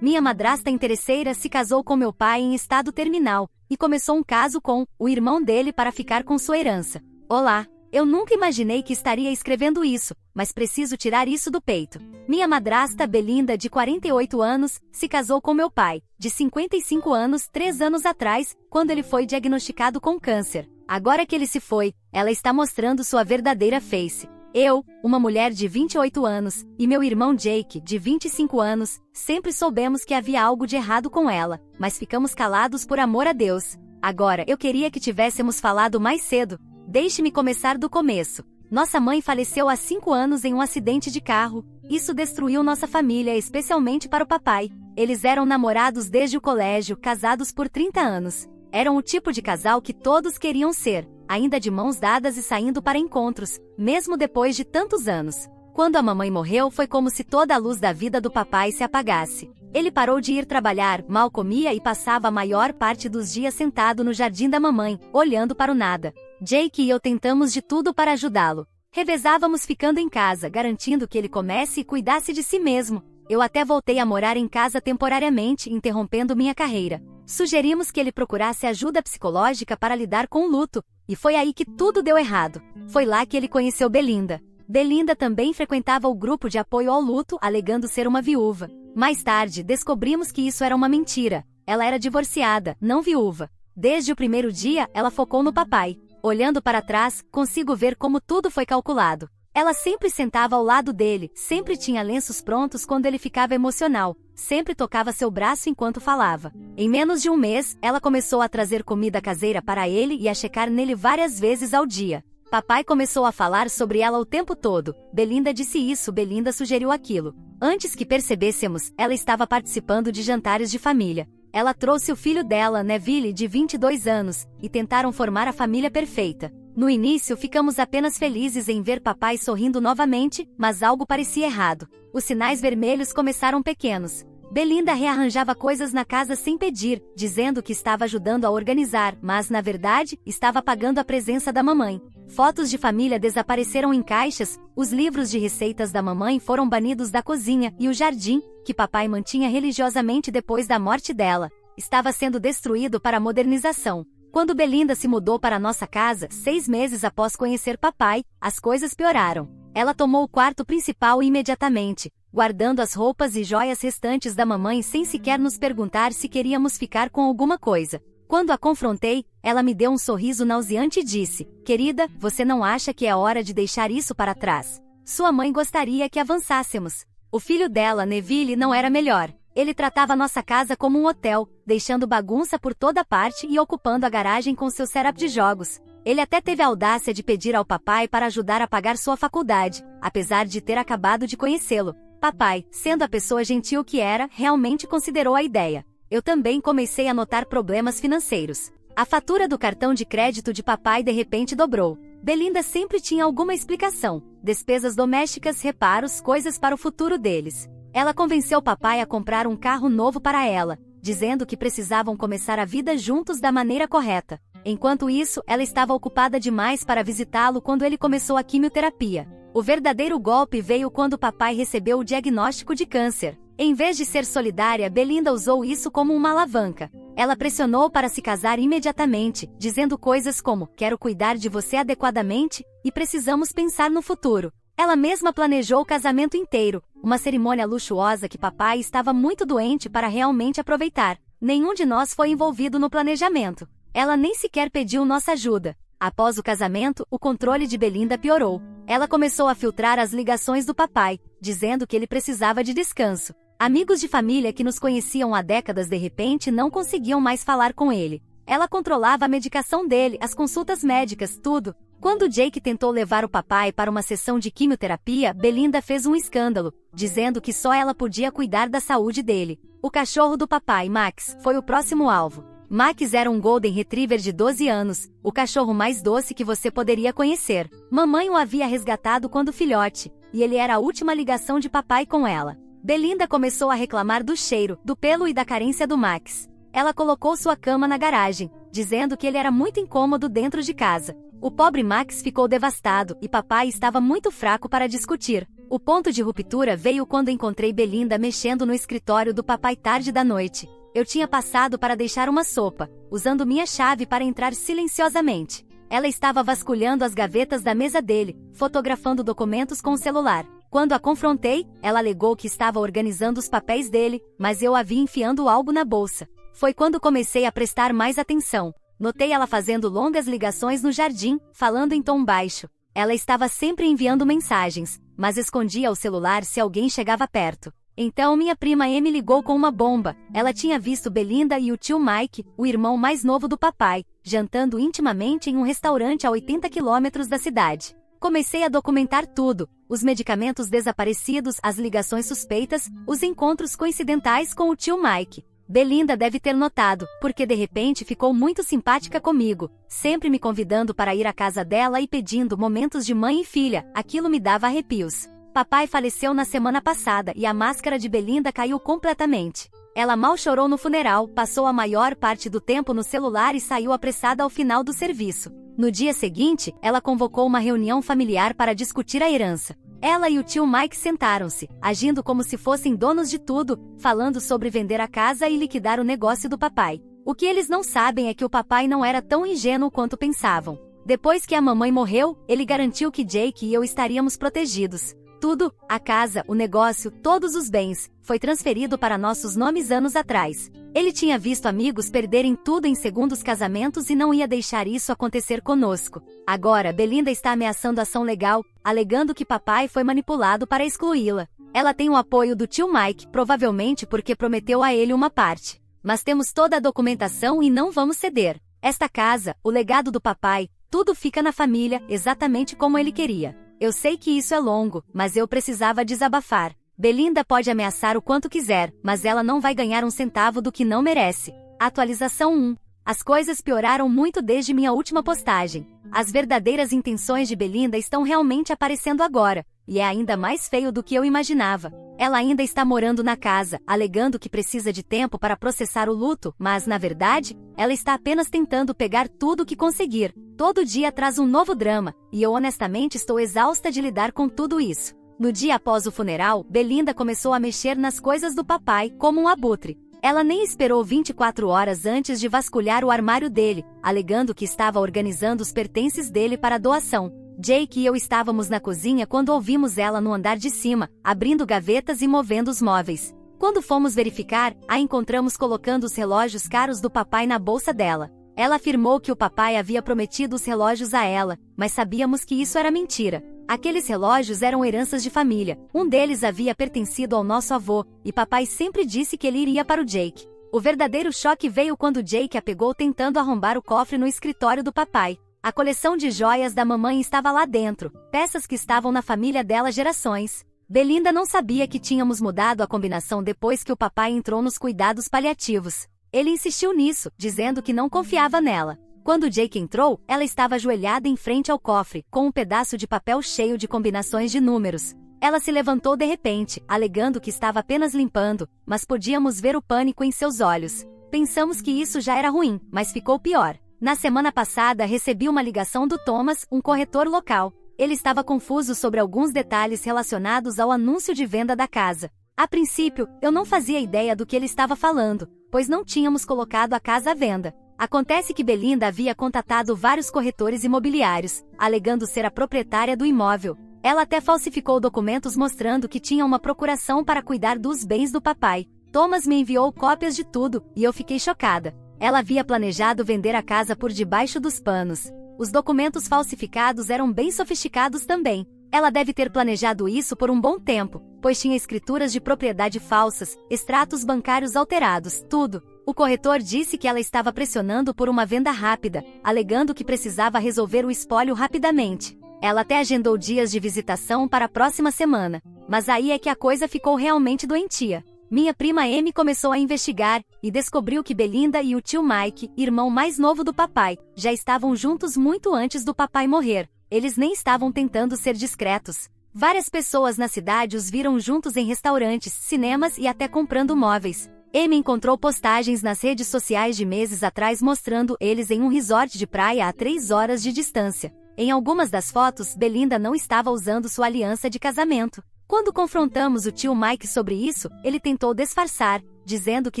Minha madrasta interesseira se casou com meu pai em estado terminal, e começou um caso com o irmão dele para ficar com sua herança. Olá, eu nunca imaginei que estaria escrevendo isso, mas preciso tirar isso do peito. Minha madrasta Belinda, de 48 anos, se casou com meu pai, de 55 anos, 3 anos atrás, quando ele foi diagnosticado com câncer. Agora que ele se foi, ela está mostrando sua verdadeira face. Eu, uma mulher de 28 anos, e meu irmão Jake, de 25 anos, sempre soubemos que havia algo de errado com ela, mas ficamos calados por amor a Deus. Agora, eu queria que tivéssemos falado mais cedo. Deixe-me começar do começo. Nossa mãe faleceu há 5 anos em um acidente de carro. Isso destruiu nossa família, especialmente para o papai. Eles eram namorados desde o colégio, casados por 30 anos. Eram o tipo de casal que todos queriam ser, ainda de mãos dadas e saindo para encontros, mesmo depois de tantos anos. Quando a mamãe morreu, foi como se toda a luz da vida do papai se apagasse. Ele parou de ir trabalhar, mal comia e passava a maior parte dos dias sentado no jardim da mamãe, olhando para o nada. Jake e eu tentamos de tudo para ajudá-lo. Revezávamos ficando em casa, garantindo que ele comesse e cuidasse de si mesmo. Eu até voltei a morar em casa temporariamente, interrompendo minha carreira. Sugerimos que ele procurasse ajuda psicológica para lidar com o luto, e foi aí que tudo deu errado. Foi lá que ele conheceu Belinda. Belinda também frequentava o grupo de apoio ao luto, alegando ser uma viúva. Mais tarde, descobrimos que isso era uma mentira. Ela era divorciada, não viúva. Desde o primeiro dia, ela focou no papai. Olhando para trás, consigo ver como tudo foi calculado. Ela sempre sentava ao lado dele, sempre tinha lenços prontos quando ele ficava emocional, sempre tocava seu braço enquanto falava. Em menos de um mês, ela começou a trazer comida caseira para ele e a checar nele várias vezes ao dia. Papai começou a falar sobre ela o tempo todo. Belinda disse isso, Belinda sugeriu aquilo. Antes que percebêssemos, ela estava participando de jantares de família. Ela trouxe o filho dela, Neville, de 22 anos, e tentaram formar a família perfeita. No início, ficamos apenas felizes em ver papai sorrindo novamente, mas algo parecia errado. Os sinais vermelhos começaram pequenos. Belinda rearranjava coisas na casa sem pedir, dizendo que estava ajudando a organizar, mas, na verdade, estava apagando a presença da mamãe. Fotos de família desapareceram em caixas, os livros de receitas da mamãe foram banidos da cozinha e o jardim, que papai mantinha religiosamente depois da morte dela, estava sendo destruído para a modernização. Quando Belinda se mudou para nossa casa, 6 meses após conhecer papai, as coisas pioraram. Ela tomou o quarto principal imediatamente, guardando as roupas e joias restantes da mamãe sem sequer nos perguntar se queríamos ficar com alguma coisa. Quando a confrontei, ela me deu um sorriso nauseante e disse: "Querida, você não acha que é hora de deixar isso para trás? Sua mãe gostaria que avançássemos." O filho dela, Neville, não era melhor. Ele tratava nossa casa como um hotel, deixando bagunça por toda parte e ocupando a garagem com seu setup de jogos. Ele até teve a audácia de pedir ao papai para ajudar a pagar sua faculdade, apesar de ter acabado de conhecê-lo. Papai, sendo a pessoa gentil que era, realmente considerou a ideia. Eu também comecei a notar problemas financeiros. A fatura do cartão de crédito de papai de repente dobrou. Belinda sempre tinha alguma explicação. Despesas domésticas, reparos, coisas para o futuro deles. Ela convenceu papai a comprar um carro novo para ela, dizendo que precisavam começar a vida juntos da maneira correta. Enquanto isso, ela estava ocupada demais para visitá-lo quando ele começou a quimioterapia. O verdadeiro golpe veio quando papai recebeu o diagnóstico de câncer. Em vez de ser solidária, Belinda usou isso como uma alavanca. Ela pressionou para se casar imediatamente, dizendo coisas como: "Quero cuidar de você adequadamente e precisamos pensar no futuro." Ela mesma planejou o casamento inteiro, uma cerimônia luxuosa que papai estava muito doente para realmente aproveitar. Nenhum de nós foi envolvido no planejamento. Ela nem sequer pediu nossa ajuda. Após o casamento, o controle de Belinda piorou. Ela começou a filtrar as ligações do papai, dizendo que ele precisava de descanso. Amigos de família que nos conheciam há décadas de repente não conseguiam mais falar com ele. Ela controlava a medicação dele, as consultas médicas, tudo. Quando Jake tentou levar o papai para uma sessão de quimioterapia, Belinda fez um escândalo, dizendo que só ela podia cuidar da saúde dele. O cachorro do papai, Max, foi o próximo alvo. Max era um Golden Retriever de 12 anos, o cachorro mais doce que você poderia conhecer. Mamãe o havia resgatado quando filhote, e ele era a última ligação de papai com ela. Belinda começou a reclamar do cheiro, do pelo e da carência do Max. Ela colocou sua cama na garagem, dizendo que ele era muito incômodo dentro de casa. O pobre Max ficou devastado e papai estava muito fraco para discutir. O ponto de ruptura veio quando encontrei Belinda mexendo no escritório do papai tarde da noite. Eu tinha passado para deixar uma sopa, usando minha chave para entrar silenciosamente. Ela estava vasculhando as gavetas da mesa dele, fotografando documentos com o celular. Quando a confrontei, ela alegou que estava organizando os papéis dele, mas eu a vi enfiando algo na bolsa. Foi quando comecei a prestar mais atenção. Notei ela fazendo longas ligações no jardim, falando em tom baixo. Ela estava sempre enviando mensagens, mas escondia o celular se alguém chegava perto. Então minha prima Amy ligou com uma bomba. Ela tinha visto Belinda e o tio Mike, o irmão mais novo do papai, jantando intimamente em um restaurante a 80 quilômetros da cidade. Comecei a documentar tudo: os medicamentos desaparecidos, as ligações suspeitas, os encontros coincidentais com o tio Mike. Belinda deve ter notado, porque de repente ficou muito simpática comigo, sempre me convidando para ir à casa dela e pedindo momentos de mãe e filha. Aquilo me dava arrepios. Papai faleceu na semana passada e a máscara de Belinda caiu completamente. Ela mal chorou no funeral, passou a maior parte do tempo no celular e saiu apressada ao final do serviço. No dia seguinte, ela convocou uma reunião familiar para discutir a herança. Ela e o tio Mike sentaram-se, agindo como se fossem donos de tudo, falando sobre vender a casa e liquidar o negócio do papai. O que eles não sabem é que o papai não era tão ingênuo quanto pensavam. Depois que a mamãe morreu, ele garantiu que Jake e eu estaríamos protegidos. Tudo, a casa, o negócio, todos os bens, foi transferido para nossos nomes anos atrás. Ele tinha visto amigos perderem tudo em segundos casamentos e não ia deixar isso acontecer conosco. Agora, Belinda está ameaçando ação legal, alegando que papai foi manipulado para excluí-la. Ela tem o apoio do tio Mike, provavelmente porque prometeu a ele uma parte. Mas temos toda a documentação e não vamos ceder. Esta casa, o legado do papai, tudo fica na família, exatamente como ele queria. Eu sei que isso é longo, mas eu precisava desabafar. Belinda pode ameaçar o quanto quiser, mas ela não vai ganhar um centavo do que não merece. Atualização 1. As coisas pioraram muito desde minha última postagem. As verdadeiras intenções de Belinda estão realmente aparecendo agora, e é ainda mais feio do que eu imaginava. Ela ainda está morando na casa, alegando que precisa de tempo para processar o luto, mas, na verdade, ela está apenas tentando pegar tudo o que conseguir. Todo dia traz um novo drama, e eu honestamente estou exausta de lidar com tudo isso. No dia após o funeral, Belinda começou a mexer nas coisas do papai, como um abutre. Ela nem esperou 24 horas antes de vasculhar o armário dele, alegando que estava organizando os pertences dele para doação. Jake e eu estávamos na cozinha quando ouvimos ela no andar de cima, abrindo gavetas e movendo os móveis. Quando fomos verificar, a encontramos colocando os relógios caros do papai na bolsa dela. Ela afirmou que o papai havia prometido os relógios a ela, mas sabíamos que isso era mentira. Aqueles relógios eram heranças de família. Um deles havia pertencido ao nosso avô, e papai sempre disse que ele iria para o Jake. O verdadeiro choque veio quando Jake a pegou tentando arrombar o cofre no escritório do papai. A coleção de joias da mamãe estava lá dentro, peças que estavam na família dela gerações. Belinda não sabia que tínhamos mudado a combinação depois que o papai entrou nos cuidados paliativos. Ele insistiu nisso, dizendo que não confiava nela. Quando Jake entrou, ela estava ajoelhada em frente ao cofre, com um pedaço de papel cheio de combinações de números. Ela se levantou de repente, alegando que estava apenas limpando, mas podíamos ver o pânico em seus olhos. Pensamos que isso já era ruim, mas ficou pior. Na semana passada recebi uma ligação do Thomas, um corretor local. Ele estava confuso sobre alguns detalhes relacionados ao anúncio de venda da casa. A princípio, eu não fazia ideia do que ele estava falando, pois não tínhamos colocado a casa à venda. Acontece que Belinda havia contatado vários corretores imobiliários, alegando ser a proprietária do imóvel. Ela até falsificou documentos mostrando que tinha uma procuração para cuidar dos bens do papai. Thomas me enviou cópias de tudo, e eu fiquei chocada. Ela havia planejado vender a casa por debaixo dos panos. Os documentos falsificados eram bem sofisticados também. Ela deve ter planejado isso por um bom tempo, pois tinha escrituras de propriedade falsas, extratos bancários alterados, tudo. O corretor disse que ela estava pressionando por uma venda rápida, alegando que precisava resolver o espólio rapidamente. Ela até agendou dias de visitação para a próxima semana. Mas aí é que a coisa ficou realmente doentia. Minha prima Amy começou a investigar e descobriu que Belinda e o tio Mike, irmão mais novo do papai, já estavam juntos muito antes do papai morrer. Eles nem estavam tentando ser discretos. Várias pessoas na cidade os viram juntos em restaurantes, cinemas e até comprando móveis. Amy encontrou postagens nas redes sociais de meses atrás mostrando eles em um resort de praia a 3 horas de distância. Em algumas das fotos, Belinda não estava usando sua aliança de casamento. Quando confrontamos o tio Mike sobre isso, ele tentou disfarçar, dizendo que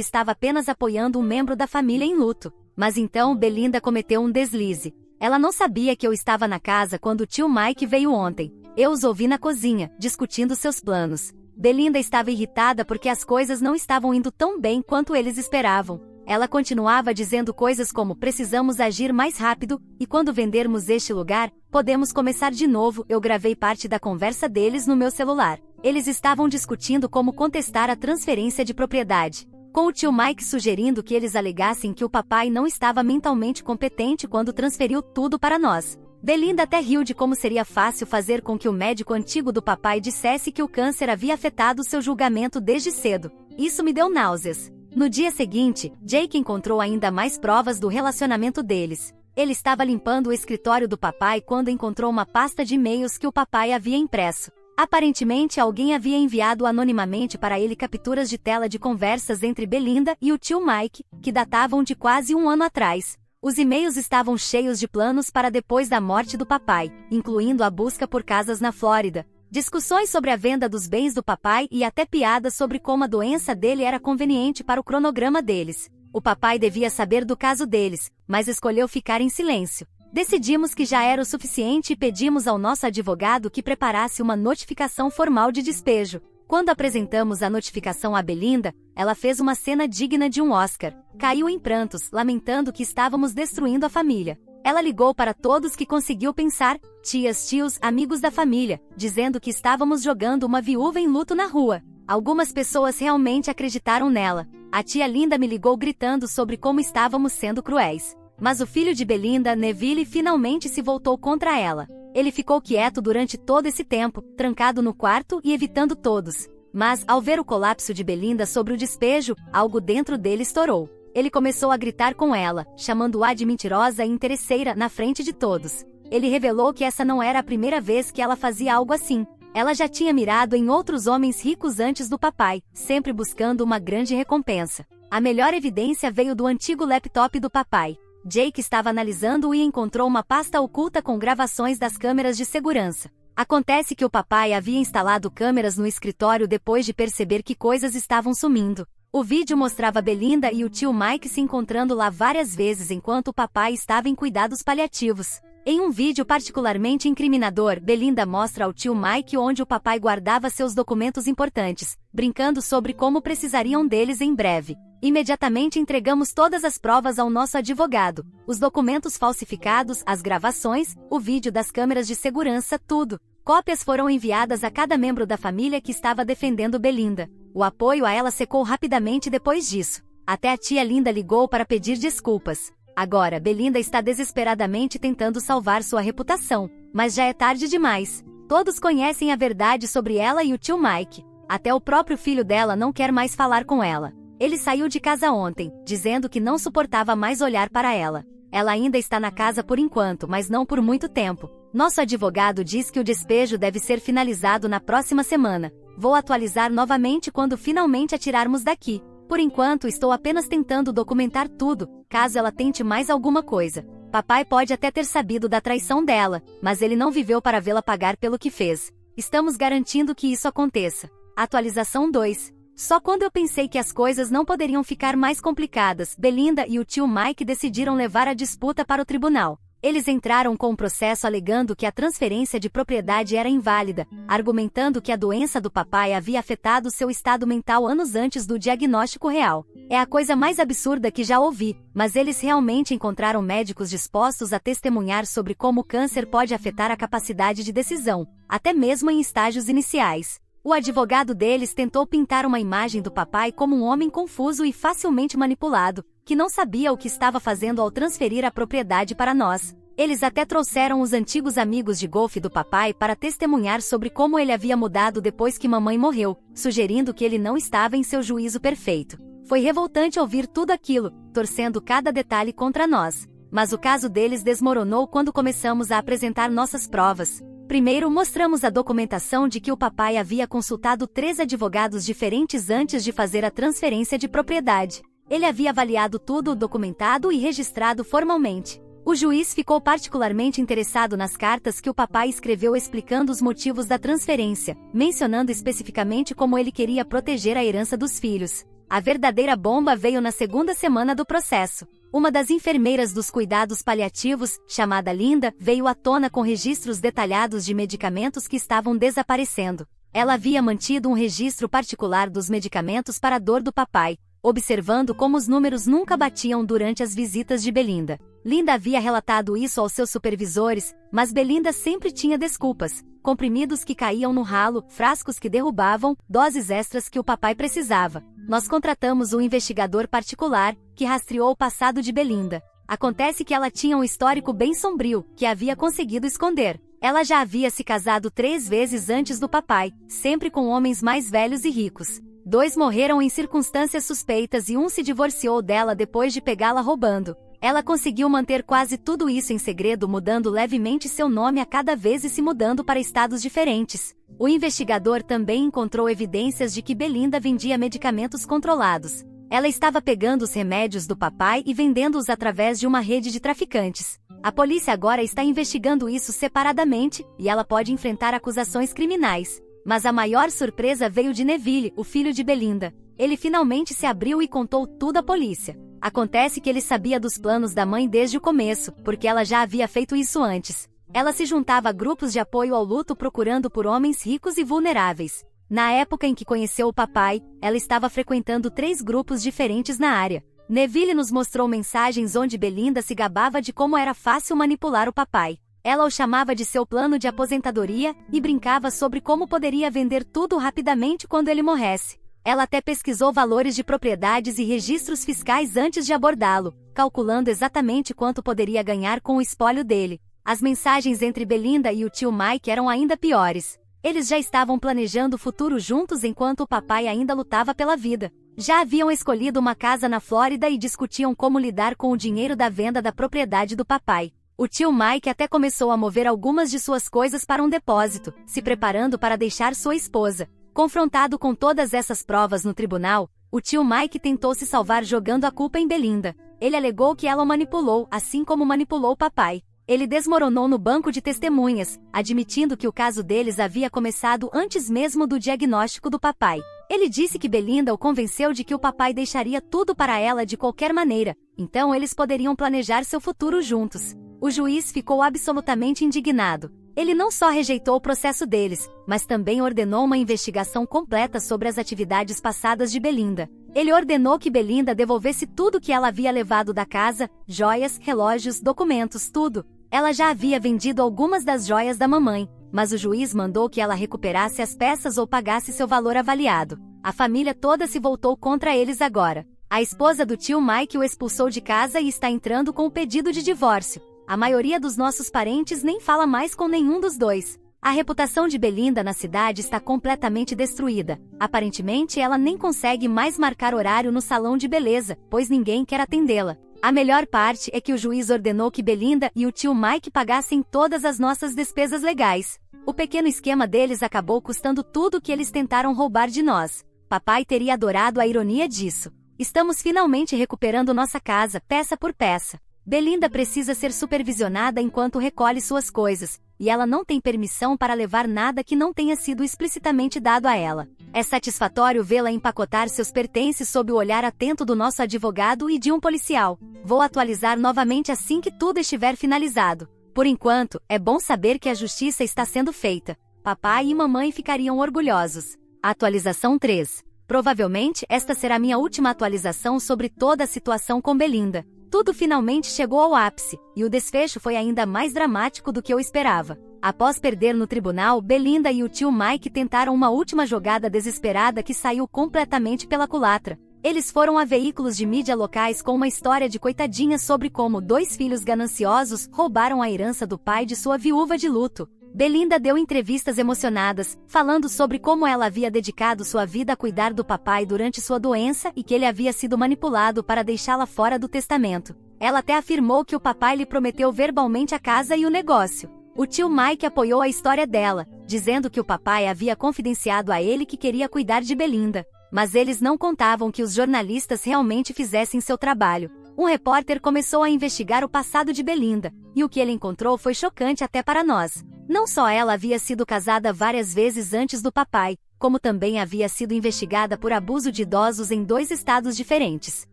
estava apenas apoiando um membro da família em luto. Mas então Belinda cometeu um deslize. Ela não sabia que eu estava na casa quando o tio Mike veio ontem. Eu os ouvi na cozinha, discutindo seus planos. Belinda estava irritada porque as coisas não estavam indo tão bem quanto eles esperavam. Ela continuava dizendo coisas como precisamos agir mais rápido, e quando vendermos este lugar, podemos começar de novo. Eu gravei parte da conversa deles no meu celular. Eles estavam discutindo como contestar a transferência de propriedade, com o tio Mike sugerindo que eles alegassem que o papai não estava mentalmente competente quando transferiu tudo para nós. Belinda até riu de como seria fácil fazer com que o médico antigo do papai dissesse que o câncer havia afetado seu julgamento desde cedo. Isso me deu náuseas. No dia seguinte, Jake encontrou ainda mais provas do relacionamento deles. Ele estava limpando o escritório do papai quando encontrou uma pasta de e-mails que o papai havia impresso. Aparentemente alguém havia enviado anonimamente para ele capturas de tela de conversas entre Belinda e o tio Mike, que datavam de quase um ano atrás. Os e-mails estavam cheios de planos para depois da morte do papai, incluindo a busca por casas na Flórida, discussões sobre a venda dos bens do papai e até piadas sobre como a doença dele era conveniente para o cronograma deles. O papai devia saber do caso deles, mas escolheu ficar em silêncio. Decidimos que já era o suficiente e pedimos ao nosso advogado que preparasse uma notificação formal de despejo. Quando apresentamos a notificação a Belinda, ela fez uma cena digna de um Oscar. Caiu em prantos, lamentando que estávamos destruindo a família. Ela ligou para todos que conseguiu pensar, tias, tios, amigos da família, dizendo que estávamos jogando uma viúva em luto na rua. Algumas pessoas realmente acreditaram nela. A tia Linda me ligou gritando sobre como estávamos sendo cruéis. Mas o filho de Belinda, Neville, finalmente se voltou contra ela. Ele ficou quieto durante todo esse tempo, trancado no quarto e evitando todos. Mas, ao ver o colapso de Belinda sobre o despejo, algo dentro dele estourou. Ele começou a gritar com ela, chamando-a de mentirosa e interesseira na frente de todos. Ele revelou que essa não era a primeira vez que ela fazia algo assim. Ela já tinha mirado em outros homens ricos antes do papai, sempre buscando uma grande recompensa. A melhor evidência veio do antigo laptop do papai. Jake estava analisando-o e encontrou uma pasta oculta com gravações das câmeras de segurança. Acontece que o papai havia instalado câmeras no escritório depois de perceber que coisas estavam sumindo. O vídeo mostrava Belinda e o tio Mike se encontrando lá várias vezes enquanto o papai estava em cuidados paliativos. Em um vídeo particularmente incriminador, Belinda mostra ao tio Mike onde o papai guardava seus documentos importantes, brincando sobre como precisariam deles em breve. Imediatamente entregamos todas as provas ao nosso advogado, os documentos falsificados, as gravações, o vídeo das câmeras de segurança, tudo. Cópias foram enviadas a cada membro da família que estava defendendo Belinda. O apoio a ela secou rapidamente depois disso. Até a tia Linda ligou para pedir desculpas. Agora, Belinda está desesperadamente tentando salvar sua reputação, mas já é tarde demais. Todos conhecem a verdade sobre ela e o tio Mike. Até o próprio filho dela não quer mais falar com ela. Ele saiu de casa ontem, dizendo que não suportava mais olhar para ela. Ela ainda está na casa por enquanto, mas não por muito tempo. Nosso advogado diz que o despejo deve ser finalizado na próxima semana. Vou atualizar novamente quando finalmente a tirarmos daqui. Por enquanto, estou apenas tentando documentar tudo, caso ela tente mais alguma coisa. Papai pode até ter sabido da traição dela, mas ele não viveu para vê-la pagar pelo que fez. Estamos garantindo que isso aconteça. Atualização 2. Só quando eu pensei que as coisas não poderiam ficar mais complicadas, Belinda e o tio Mike decidiram levar a disputa para o tribunal. Eles entraram com o processo alegando que a transferência de propriedade era inválida, argumentando que a doença do papai havia afetado seu estado mental anos antes do diagnóstico real. É a coisa mais absurda que já ouvi, mas eles realmente encontraram médicos dispostos a testemunhar sobre como o câncer pode afetar a capacidade de decisão, até mesmo em estágios iniciais. O advogado deles tentou pintar uma imagem do papai como um homem confuso e facilmente manipulado, que não sabia o que estava fazendo ao transferir a propriedade para nós. Eles até trouxeram os antigos amigos de golfe do papai para testemunhar sobre como ele havia mudado depois que mamãe morreu, sugerindo que ele não estava em seu juízo perfeito. Foi revoltante ouvir tudo aquilo, torcendo cada detalhe contra nós. Mas o caso deles desmoronou quando começamos a apresentar nossas provas. Primeiro, mostramos a documentação de que o papai havia consultado 3 advogados diferentes antes de fazer a transferência de propriedade. Ele havia avaliado tudo documentado e registrado formalmente. O juiz ficou particularmente interessado nas cartas que o papai escreveu explicando os motivos da transferência, mencionando especificamente como ele queria proteger a herança dos filhos. A verdadeira bomba veio na segunda semana do processo. Uma das enfermeiras dos cuidados paliativos, chamada Linda, veio à tona com registros detalhados de medicamentos que estavam desaparecendo. Ela havia mantido um registro particular dos medicamentos para a dor do papai, observando como os números nunca batiam durante as visitas de Belinda. Linda havia relatado isso aos seus supervisores, mas Belinda sempre tinha desculpas. Comprimidos que caíam no ralo, frascos que derrubavam, doses extras que o papai precisava. Nós contratamos um investigador particular, que rastreou o passado de Belinda. Acontece que ela tinha um histórico bem sombrio, que havia conseguido esconder. Ela já havia se casado 3 vezes antes do papai, sempre com homens mais velhos e ricos. 2 morreram em circunstâncias suspeitas e um se divorciou dela depois de pegá-la roubando. Ela conseguiu manter quase tudo isso em segredo, mudando levemente seu nome a cada vez e se mudando para estados diferentes. O investigador também encontrou evidências de que Belinda vendia medicamentos controlados. Ela estava pegando os remédios do papai e vendendo-os através de uma rede de traficantes. A polícia agora está investigando isso separadamente, e ela pode enfrentar acusações criminais. Mas a maior surpresa veio de Neville, o filho de Belinda. Ele finalmente se abriu e contou tudo à polícia. Acontece que ele sabia dos planos da mãe desde o começo, porque ela já havia feito isso antes. Ela se juntava a grupos de apoio ao luto procurando por homens ricos e vulneráveis. Na época em que conheceu o papai, ela estava frequentando 3 grupos diferentes na área. Neville nos mostrou mensagens onde Belinda se gabava de como era fácil manipular o papai. Ela o chamava de seu plano de aposentadoria e brincava sobre como poderia vender tudo rapidamente quando ele morresse. Ela até pesquisou valores de propriedades e registros fiscais antes de abordá-lo, calculando exatamente quanto poderia ganhar com o espólio dele. As mensagens entre Belinda e o tio Mike eram ainda piores. Eles já estavam planejando o futuro juntos enquanto o papai ainda lutava pela vida. Já haviam escolhido uma casa na Flórida e discutiam como lidar com o dinheiro da venda da propriedade do papai. O tio Mike até começou a mover algumas de suas coisas para um depósito, se preparando para deixar sua esposa. Confrontado com todas essas provas no tribunal, o tio Mike tentou se salvar jogando a culpa em Belinda. Ele alegou que ela o manipulou, assim como manipulou o papai. Ele desmoronou no banco de testemunhas, admitindo que o caso deles havia começado antes mesmo do diagnóstico do papai. Ele disse que Belinda o convenceu de que o papai deixaria tudo para ela de qualquer maneira, então eles poderiam planejar seu futuro juntos. O juiz ficou absolutamente indignado. Ele não só rejeitou o processo deles, mas também ordenou uma investigação completa sobre as atividades passadas de Belinda. Ele ordenou que Belinda devolvesse tudo que ela havia levado da casa, joias, relógios, documentos, tudo. Ela já havia vendido algumas das joias da mamãe, mas o juiz mandou que ela recuperasse as peças ou pagasse seu valor avaliado. A família toda se voltou contra eles agora. A esposa do tio Mike o expulsou de casa e está entrando com o pedido de divórcio. A maioria dos nossos parentes nem fala mais com nenhum dos dois. A reputação de Belinda na cidade está completamente destruída. Aparentemente, ela nem consegue mais marcar horário no salão de beleza, pois ninguém quer atendê-la. A melhor parte é que o juiz ordenou que Belinda e o tio Mike pagassem todas as nossas despesas legais. O pequeno esquema deles acabou custando tudo que eles tentaram roubar de nós. Papai teria adorado a ironia disso. Estamos finalmente recuperando nossa casa, peça por peça. Belinda precisa ser supervisionada enquanto recolhe suas coisas, e ela não tem permissão para levar nada que não tenha sido explicitamente dado a ela. É satisfatório vê-la empacotar seus pertences sob o olhar atento do nosso advogado e de um policial. Vou atualizar novamente assim que tudo estiver finalizado. Por enquanto, é bom saber que a justiça está sendo feita. Papai e mamãe ficariam orgulhosos. Atualização 3. Provavelmente, esta será minha última atualização sobre toda a situação com Belinda. Tudo finalmente chegou ao ápice, e o desfecho foi ainda mais dramático do que eu esperava. Após perder no tribunal, Belinda e o tio Mike tentaram uma última jogada desesperada que saiu completamente pela culatra. Eles foram a veículos de mídia locais com uma história de coitadinha sobre como 2 filhos gananciosos roubaram a herança do pai de sua viúva de luto. Belinda deu entrevistas emocionadas, falando sobre como ela havia dedicado sua vida a cuidar do papai durante sua doença e que ele havia sido manipulado para deixá-la fora do testamento. Ela até afirmou que o papai lhe prometeu verbalmente a casa e o negócio. O tio Mike apoiou a história dela, dizendo que o papai havia confidenciado a ele que queria cuidar de Belinda. Mas eles não contavam que os jornalistas realmente fizessem seu trabalho. Um repórter começou a investigar o passado de Belinda, e o que ele encontrou foi chocante até para nós. Não só ela havia sido casada várias vezes antes do papai, como também havia sido investigada por abuso de idosos em 2 estados diferentes.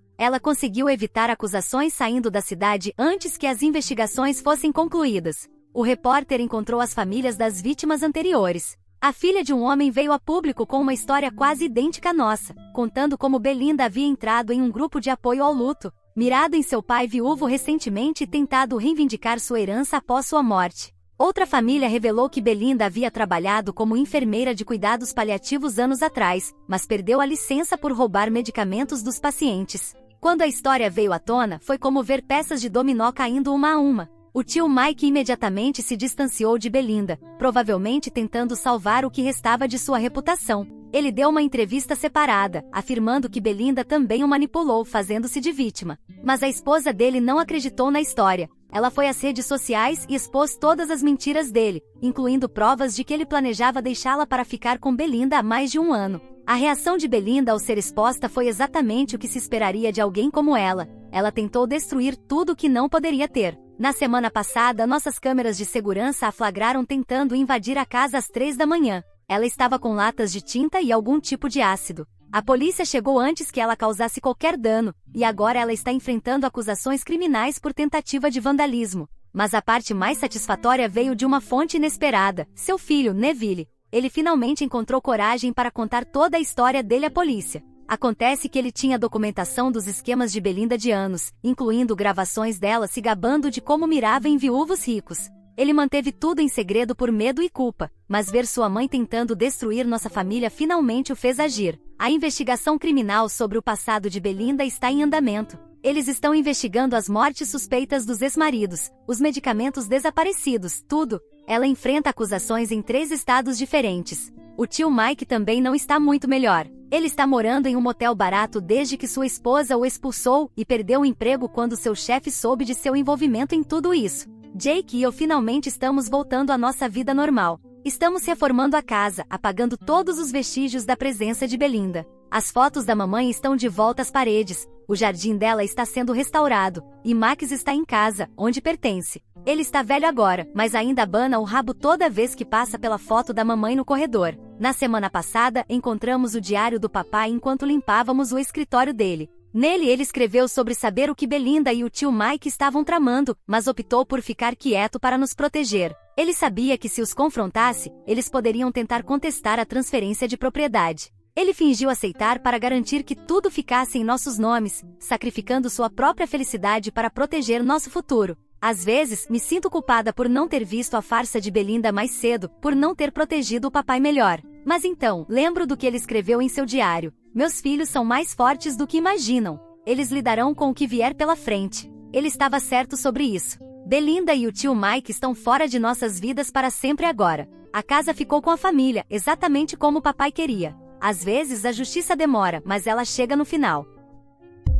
Ela conseguiu evitar acusações saindo da cidade antes que as investigações fossem concluídas. O repórter encontrou as famílias das vítimas anteriores. A filha de um homem veio a público com uma história quase idêntica à nossa, contando como Belinda havia entrado em um grupo de apoio ao luto, mirado em seu pai viúvo recentemente e tentado reivindicar sua herança após sua morte. Outra família revelou que Belinda havia trabalhado como enfermeira de cuidados paliativos anos atrás, mas perdeu a licença por roubar medicamentos dos pacientes. Quando a história veio à tona, foi como ver peças de dominó caindo uma a uma. O tio Mike imediatamente se distanciou de Belinda, provavelmente tentando salvar o que restava de sua reputação. Ele deu uma entrevista separada, afirmando que Belinda também o manipulou, fazendo-se de vítima. Mas a esposa dele não acreditou na história. Ela foi às redes sociais e expôs todas as mentiras dele, incluindo provas de que ele planejava deixá-la para ficar com Belinda há mais de 1 ano. A reação de Belinda ao ser exposta foi exatamente o que se esperaria de alguém como ela. Ela tentou destruir tudo o que não poderia ter. Na semana passada, nossas câmeras de segurança a flagraram tentando invadir a casa às 3 da manhã. Ela estava com latas de tinta e algum tipo de ácido. A polícia chegou antes que ela causasse qualquer dano, e agora ela está enfrentando acusações criminais por tentativa de vandalismo. Mas a parte mais satisfatória veio de uma fonte inesperada, seu filho, Neville. Ele finalmente encontrou coragem para contar toda a história dele à polícia. Acontece que ele tinha documentação dos esquemas de Belinda de anos, incluindo gravações dela se gabando de como mirava em viúvos ricos. Ele manteve tudo em segredo por medo e culpa, mas ver sua mãe tentando destruir nossa família finalmente o fez agir. A investigação criminal sobre o passado de Belinda está em andamento. Eles estão investigando as mortes suspeitas dos ex-maridos, os medicamentos desaparecidos, tudo. Ela enfrenta acusações em 3 estados diferentes. O tio Mike também não está muito melhor. Ele está morando em um motel barato desde que sua esposa o expulsou e perdeu o emprego quando seu chefe soube de seu envolvimento em tudo isso. Jake e eu finalmente estamos voltando à nossa vida normal. Estamos reformando a casa, apagando todos os vestígios da presença de Belinda. As fotos da mamãe estão de volta às paredes, o jardim dela está sendo restaurado, e Max está em casa, onde pertence. Ele está velho agora, mas ainda abana o rabo toda vez que passa pela foto da mamãe no corredor. Na semana passada, encontramos o diário do papai enquanto limpávamos o escritório dele. Nele ele escreveu sobre saber o que Belinda e o tio Mike estavam tramando, mas optou por ficar quieto para nos proteger. Ele sabia que se os confrontasse, eles poderiam tentar contestar a transferência de propriedade. Ele fingiu aceitar para garantir que tudo ficasse em nossos nomes, sacrificando sua própria felicidade para proteger nosso futuro. Às vezes, me sinto culpada por não ter visto a farsa de Belinda mais cedo, por não ter protegido o papai melhor. Mas então, lembro do que ele escreveu em seu diário. Meus filhos são mais fortes do que imaginam. Eles lidarão com o que vier pela frente. Ele estava certo sobre isso. Belinda e o tio Mike estão fora de nossas vidas para sempre agora. A casa ficou com a família, exatamente como o papai queria. Às vezes a justiça demora, mas ela chega no final.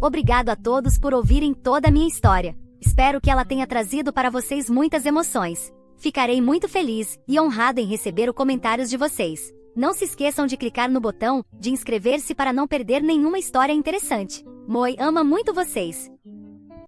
Obrigado a todos por ouvirem toda a minha história. Espero que ela tenha trazido para vocês muitas emoções. Ficarei muito feliz e honrada em receber os comentários de vocês. Não se esqueçam de clicar no botão de inscrever-se para não perder nenhuma história interessante. Moi ama muito vocês.